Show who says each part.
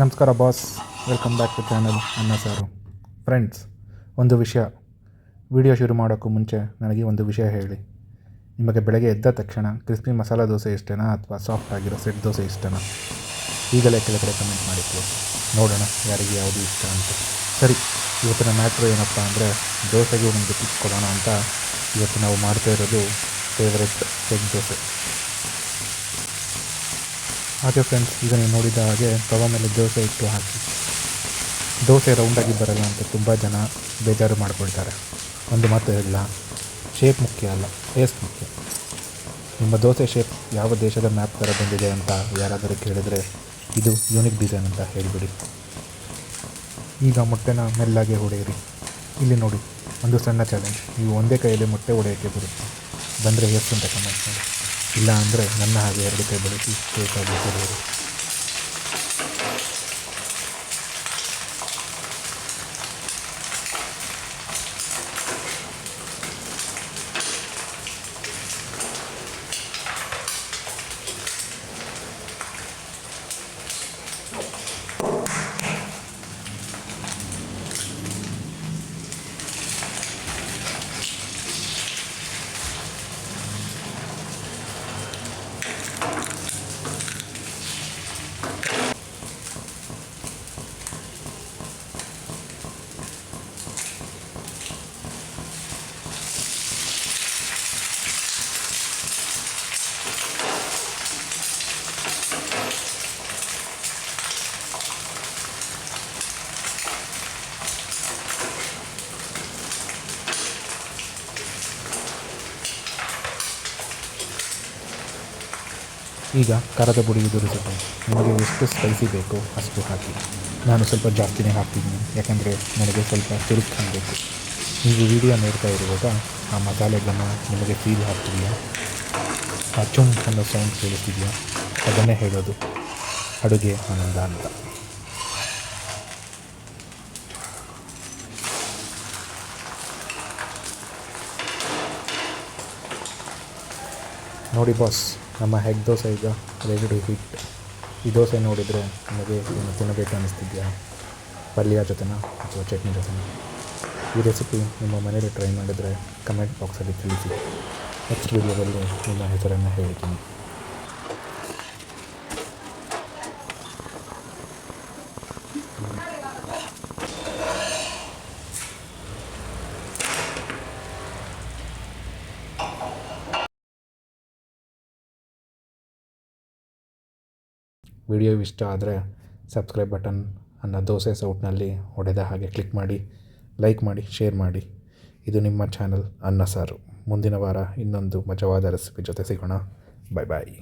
Speaker 1: ನಮಸ್ಕಾರ boss, welcome back to channel Anna Saaru. Friends, ಒಂದು ವಿಷಯ, ವಿಡಿಯೋ ಶುರು ಮಾಡೋಕ್ಕೂ ಮುಂಚೆ ನನಗೆ ಒಂದು ವಿಷಯ ಹೇಳಿ. ನಿಮಗೆ ಬೆಳಗ್ಗೆ ಎದ್ದ ತಕ್ಷಣ ಕ್ರಿಸ್ಪಿ ಮಸಾಲ ದೋಸೆ ಇಷ್ಟನಾ ಅಥವಾ ಸಾಫ್ಟ್ ಆಗಿರೋ ಸೆಟ್ ದೋಸೆ ಇಷ್ಟನಾ? ಈಗಲೇ ಕೆಳಗಡೆ ಕಮೆಂಟ್ ಮಾಡಿತ್ತು, ನೋಡೋಣ ಯಾರಿಗೆ ಯಾವುದು ಇಷ್ಟ ಅಂತ. ಸರಿ, ಇವತ್ತಿನ ಮ್ಯಾಟ್ರು ಏನಪ್ಪ ಅಂದರೆ, ದೋಸೆಗೆ ಒಂದು ಟಿಪ್ ಕೊಡೋಣ ಅಂತ ಇವತ್ತು ನಾವು ಮಾಡ್ತಾ ಇರೋದು ಫೇವ್ರೆಟ್ ಸೆಟ್ ದೋಸೆ. ಹಾಗೆ ಫ್ರೆಂಡ್ಸ್, ಈಗ ನೀವು ನೋಡಿದ ಹಾಗೆ ತವ ಮೇಲೆ ದೋಸೆ ಇಟ್ಟು ಹಾಕಿ. ದೋಸೆ ರೌಂಡಾಗಿ ಬರಲ್ಲ ಅಂತ ತುಂಬ ಜನ ಬೇಜಾರು ಮಾಡ್ಕೊಳ್ತಾರೆ. ಒಂದು ಮಾತು ಇಲ್ಲ, ಶೇಪ್ ಮುಖ್ಯ ಅಲ್ಲ, ಟೇಸ್ಟ್ ಮುಖ್ಯ. ನಿಮ್ಮ ದೋಸೆ ಶೇಪ್ ಯಾವ ದೇಶದ ಮ್ಯಾಪ್ ಥರ ಬಂದಿದೆ ಅಂತ ಯಾರಾದರೂ ಕೇಳಿದರೆ ಇದು ಯೂನಿಕ್ ಡಿಸೈನ್ ಅಂತ ಹೇಳಿಬಿಡಿ. ಈಗ ಮೊಟ್ಟೆನ ಮೆಲ್ಲಾಗೆ ಹೊಡೆಯಿರಿ. ಇಲ್ಲಿ ನೋಡಿ, ಒಂದು ಸಣ್ಣ ಚಾಲೆಂಜ್. ನೀವು ಒಂದೇ ಕೈಯಲ್ಲಿ ಮೊಟ್ಟೆ ಹೊಡೆಯೋಕ್ಕೆ ಬರುತ್ತೆ. ಬಂದರೆ ಎಷ್ಟು ಅಂತ ಕಮೆಂಟ್ ಮಾಡಿ. ಇಲ್ಲ ಅಂದರೆ ನನ್ನ ಹಾಗೆ 2 ಕೈ ಬಳಸಿ ಬೇಕಾಗಿ ಹೊಡೆಯಿರಿ. ಈಗ ಖಾರದ ಪುಡಿ ಉದುರಿಸುತ್ತೆ. ನಿಮಗೆ ಎಷ್ಟು ಸ್ಪೈಸಿ ಬೇಕೋ ಅಷ್ಟು ಹಾಕಿ. ನಾನು ಸ್ವಲ್ಪ ಜಾಸ್ತಿನೇ ಹಾಕ್ತಿದ್ದೀನಿ, ಯಾಕಂದರೆ ನನಗೆ ಸ್ವಲ್ಪ ಚುರುಕು ಕಾಣಬೇಕು. ನೀವು ವಿಡಿಯೋ ನೋಡ್ತಾ ಇರುವಾಗ ಆ ಮಸಾಲೆಗಳನ್ನು ನಿಮಗೆ ಫೀಲ್ ಆಗ್ತಿದೆಯಾ? ಆ ಚುಮ್ ಅನ್ನೋ ಸೌಂಡ್ ಕೇಳಿಸ್ತಿದೆಯಾ? ಅದನ್ನೇ ಹೇಳೋದು ಅಡುಗೆ ಆನಂದ ಅಂತ. ನೋಡಿ ಬಾಸ್, ನಮ್ಮ ಹೆಗ್ ದೋಸೆ ಈಗ ರೆಡಿ ಟು ಹಿಟ್. ಈ ದೋಸೆ ನೋಡಿದರೆ ನಿಮಗೆ ಏನು ತಿನ್ನಬೇಕು ಅನ್ನಿಸ್ತಿದೆಯಾ? ಪಲ್ಯ ಜೊತೆನಾ ಅಥವಾ ಚಟ್ನಿ ಜೊತೆನಾ? ಈ ರೆಸಿಪಿ ನಿಮ್ಮ ಮನೇಲಿ ಟ್ರೈ ಮಾಡಿದರೆ ಕಮೆಂಟ್ ಬಾಕ್ಸಲ್ಲಿ ತಿಳಿಸಿ. ನೆಕ್ಸ್ಟ್ ವೀಡಿಯೋದಲ್ಲಿ ನಿಮ್ಮ ಹೆಸರನ್ನು ಹೇಳ್ತೀನಿ. ವಿಡಿಯೋ ಇಷ್ಟ ಆದರೆ ಸಬ್ಸ್ಕ್ರೈಬ್ ಬಟನ್ ಅನ್ನು ದೋಸೆ ಸೌಟ್ನಲ್ಲಿ ಹೊಡೆದ ಹಾಗೆ ಕ್ಲಿಕ್ ಮಾಡಿ, ಲೈಕ್ ಮಾಡಿ, ಶೇರ್ ಮಾಡಿ. ಇದು ನಿಮ್ಮ ಚಾನಲ್ ಅನ್ನ ಸಾರು. ಮುಂದಿನ ವಾರ ಇನ್ನೊಂದು ಮಜವಾದ ರೆಸಿಪಿ ಜೊತೆ ಸಿಗೋಣ. ಬಾಯ್ ಬಾಯ್.